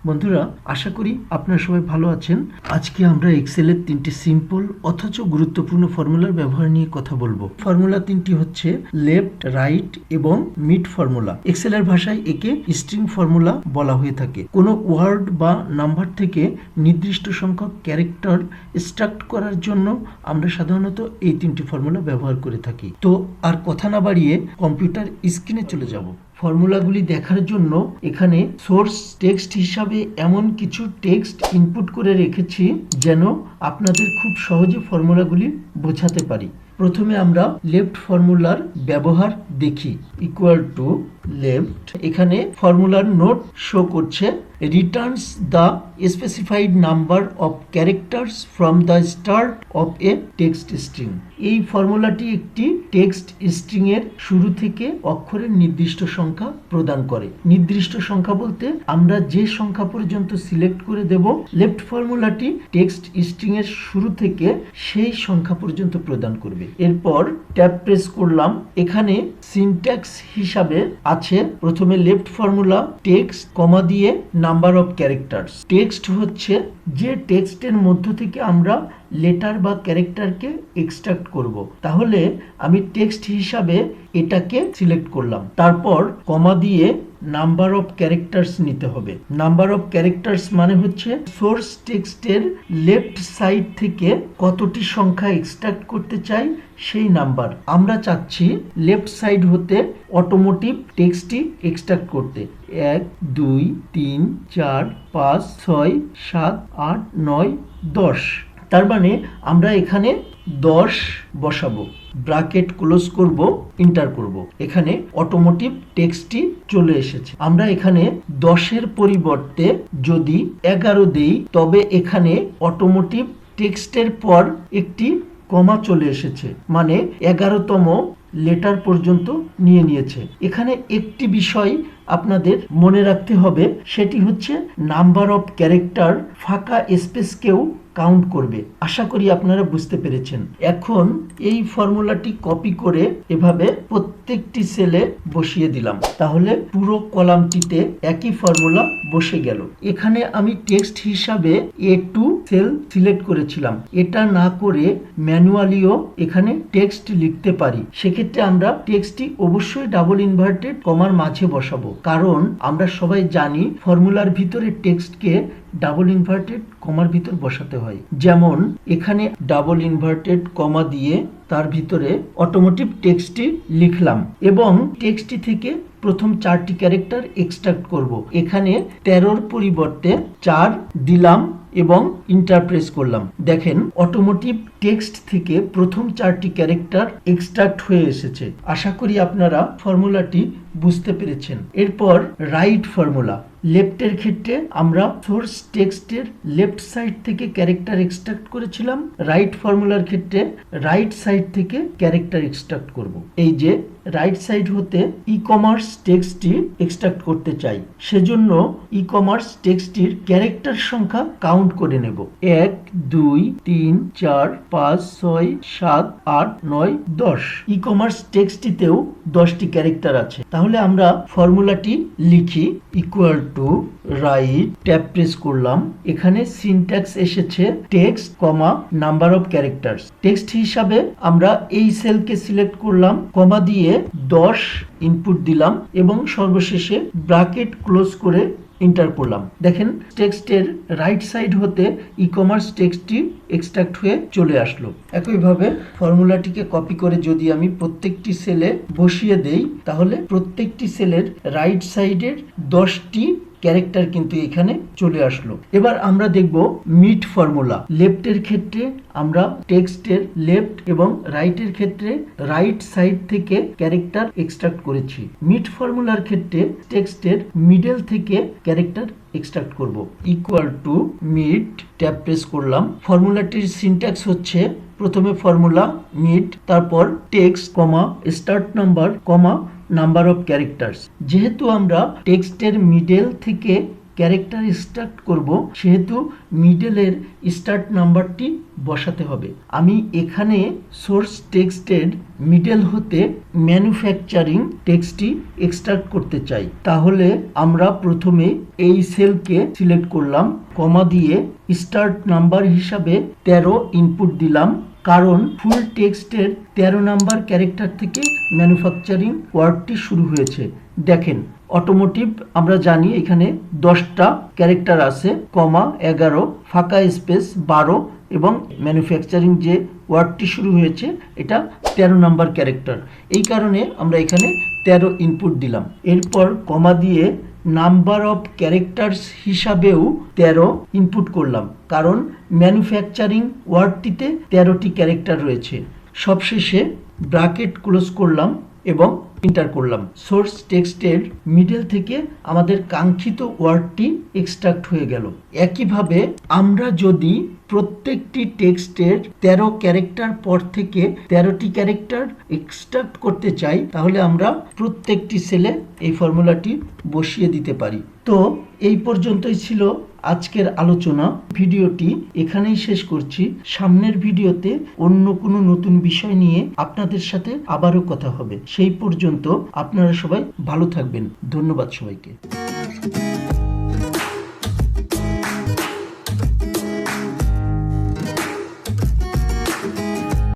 বন্ধুরা, আশা করি আপনারা সবাই ভালো আছেন। আজকে আমরা এক্সেলের তিনটি সিম্পল অথচ গুরুত্বপূর্ণ ফর্মুলার ব্যবহার নিয়ে কথা বলবো। ফর্মুলা তিনটি হচ্ছে লেফট, রাইট এবং মিড ফর্মুলা। এক্সেলের ভাষায় একে স্ট্রিং ফর্মুলা বলা হয়ে থাকে। কোনো ওয়ার্ড বা নাম্বার থেকে নির্দিষ্ট সংখ্যক ক্যারেক্টার এক্সট্রাক্ট করার জন্য আমরা সাধারণত এই তিনটি ফর্মুলা ব্যবহার করে থাকি। তো আর কথা না বাড়িয়ে কম্পিউটার স্ক্রিনে চলে যাব। ফর্মুলাগুলি দেখার জন্য এখানে সোর্স টেক্সট হিসাবে এমন কিছু টেক্সট ইনপুট করে রেখেছি যেন আপনাদের খুব সহজে ফর্মুলাগুলি বোঝাতে পারি। প্রথমে আমরা লেফট ফর্মুলার ব্যবহার দেখি। ইকুয়াল টু লেফট, এখানে ফর্মুলার নোট শো করছে Returns the specified number of characters from the start of A text string. এই ফর্মুলাটি একটি টেক্সট স্ট্রিং এর শুরু থেকে অক্ষরের নির্দিষ্ট সংখ্যা প্রদান করে। নির্দিষ্ট সংখ্যা বলতে আমরা যে সংখ্যা পর্যন্ত সিলেক্ট করে দেব, লেফট ফর্মুলাটি টেক্সট স্ট্রিং এর শুরু থেকে সেই সংখ্যা পর্যন্ত প্রদান করবে। এরপর ট্যাব প্রেস করলাম। এখানে সিনট্যাক্স হিসাবে আছে প্রথমে লেফট ফর্মুলা টেক্সট কমা দিয়ে নাম্বার অফ ক্যারেক্টার্স। টেক্সট হচ্ছে যে টেক্সটের মধ্য থেকে আমরা লেটার বা ক্যারেক্টারকে এক্সট্রাক্ট করব। তাহলে আমি টেক্সট হিসাবে এটাকে সিলেক্ট করলাম। তারপর কমা দিয়ে নাম্বার অফ ক্যারেক্টার্স নিতে হবে। নাম্বার অফ ক্যারেক্টার্স মানে হচ্ছে সোর্স টেক্সটের লেফট সাইড থেকে কতটি সংখ্যা এক্সট্রাক্ট করতে চাই সেই নাম্বার। আমরা চাচ্ছি লেফট সাইড হতে অটোমোটিভ টেক্সটটি এক্সট্রাক্ট করতে। 1 2 3 4 5 6 7 8 9 10। তার মানে আমরা এখানে 10 বসাবো, ব্র্যাকেট ক্লোজ করব, এন্টার করব। এখানে অটোমোটিভ টেক্সটটি চলে এসেছে। আমরা এখানে 10-এর পরিবর্তে যদি 11 দেই তবে এখানে অটোমোটিভ টেক্সটের পর একটি কমা চলে এসেছে, মানে 11তম লেটার পর্যন্ত নিয়ে নিয়েছে। এখানে একটি বিষয় আপনাদের মনে রাখতে হবে, সেটি হচ্ছে নাম্বার অফ ক্যারেক্টার ফাঁকা স্পেসকেও কাউন্ট করবে। আশা করি আপনারা বুঝতে পেরেছেন। এখন এই ফর্মুলাটি কপি করে এভাবে প্রত্যেকটি সেলে বসিয়ে দিলাম। তাহলে পুরো কলামটিতে একই ফর্মুলা বসে গেল। এখানে আমি টেক্সট হিসাবে A2 সেল সিলেক্ট করেছিলাম। এটা না করে ম্যানুয়ালিও এখানে টেক্সট লিখতে পারি। সেক্ষেত্রে আমরা টেক্সটটি অবশ্যই ডাবল ইনভার্টেড কমার মাঝে বসাবো, কারণ আমরা সবাই জানি ফর্মুলার ভিতরে টেক্সটকে ডাবল ইনভার্টেড কমার ভিতর বসাতে হয়। যেমন এখানে ডাবল ইনভার্টেড কমা দিয়ে তার ভিতরে অটোমোটিভ টেক্সটটি লিখলাম এবং টেক্সটটি থেকে প্রথম 4টি ক্যারেক্টার এক্সট্রাক্ট করব। এখানে 13-র পরিবর্তে 4 দিলাম এবং এন্টার প্রেস করলাম। দেখেন অটোমোটিভ টেক্সট থেকে প্রথম 4টি ক্যারেক্টার এক্সট্রাক্ট হয়ে এসেছে। আশা করি আপনারা ফর্মুলাটি বুঝতে পেরেছেন। এরপর রাইট ফর্মুলা। লেফটের ক্ষেত্রে আমরা সোর্স টেক্সটের লেফট সাইড থেকে ক্যারেক্টার এক্সট্রাক্ট করেছিলাম। রাইট ফর্মুলার ক্ষেত্রে রাইট সাইড থেকে ক্যারেক্টার এক্সট্রাক্ট করব। এই যে রাইট সাইড হতে ই কমার্স টেক্সটটি এক্সট্রাক্ট করতে চাই, সেজন্য ই কমার্স টেক্সটটির ক্যারেক্টার সংখ্যা কাউন্ট করে নেব। 1 2 3 4 5 6 7 8 9 10। ই কমার্স টেক্সটটিতেও 10টি ক্যারেক্টার আছে। তাহলে আমরা ফর্মুলাটি লিখি। Equal to right, tab press করলাম। এখানে সিনট্যাক্স এসেছে text comma number of characters. Text হিসাবে আমরা এই সেলকে সিলেক্ট করলাম, কমা দিয়ে 10 ইনপুট দিলাম এবং সর্বশেষে ব্র্যাকেট ক্লোজ করে এন্টার করলাম। দেখেন টেক্সটের রাইট সাইড হতে ই কমার্স টেক্সটটি এক্সট্রাক্ট হয়ে চলে আসলো। একইভাবে ফর্মুলাটিকে কপি করে যদি আমি প্রত্যেকটি সেলে বসিয়ে দেই তাহলে প্রত্যেকটি সেলের রাইট সাইডের 10টি ক্যারেক্টার কিন্তু এখানে চলে আসলো। এবার আমরা দেখব মিড ফর্মুলা। লেফটের ক্ষেত্রে আমরা টেক্সটের লেফট এবং রাইটের ক্ষেত্রে রাইট সাইড থেকে ক্যারেক্টার এক্সট্রাক্ট করেছি। মিড ফর্মুলার ক্ষেত্রে টেক্সটের মিডল থেকে ক্যারেক্টার এক্সট্রাক্ট করব। Equal to mid, tab press করলাম। ফর্মুলাটির সিনট্যাক্স হচ্ছে প্রথমে ফর্মুলা মিড, তারপর text comma start number comma number of characters. যেহেতু আমরা টেক্সটের মিডল থেকে ক্যারেক্টার স্টার্ট করব সেহেতু মিডলের স্টার্ট নাম্বারটি বসাতে হবে। আমি এখানে সোর্স টেক্সটের মিডল হতে ম্যানুফ্যাকচারিং টেক্সটটি এক্সট্রাক্ট করতে চাই। তাহলে আমরা প্রথমে এই সেলকে সিলেক্ট করলাম, কমা দিয়ে স্টার্ট নাম্বার হিসাবে 13 ইনপুট দিলাম, কারণ ফুল টেক্সটের 13 নাম্বার ক্যারেক্টার থেকে ম্যানুফ্যাকচারিং ওয়ার্ডটি শুরু হয়েছে। দেখেন অটোমোটিভ আমরা জানি এখানে 10টা ক্যারেক্টার আছে, কমা 11, ফাঁকা স্পেস 12 এবং ম্যানুফ্যাকচারিং যে ওয়ার্ডটি শুরু হয়েছে এটা 13 নাম্বার ক্যারেক্টার। এই কারণে আমরা এখানে 13 ইনপুট দিলাম। এরপর কমা দিয়ে নাম্বার অফ ক্যারেক্টার্স হিসাবেও 13 ইনপুট করলাম, কারণ ম্যানুফ্যাকচারিং ওয়ার্ডটিতে 13টি ক্যারেক্টার রয়েছে। সবশেষে ব্র্যাকেট ক্লোজ করলাম এবং এন্টার করলাম। সোর্স টেক্সটের মিডল থেকে আমাদের কাঙ্ক্ষিত ওয়ার্ডটি এক্সট্রাক্ট হয়ে গেল। একইভাবে আমরা যদি প্রত্যেকটি টেক্সটের 13 ক্যারেক্টার পর থেকে 13টি ক্যারেক্টার এক্সট্রাক্ট করতে চাই, তাহলে আমরা প্রত্যেকটি সেলে এই ফর্মুলাটি বসিয়ে দিতে পারি। তো এই পর্যন্তই ছিল আজকের আলোচনা। ভিডিওটি এখানেই শেষ করছি। সামনের ভিডিওতে অন্য কোনো নতুন বিষয় নিয়ে আপনাদের সাথে আবারও কথা হবে। সেই পর্যন্ত আপনারা সবাই ভালো থাকবেন। ধন্যবাদ সবাইকে।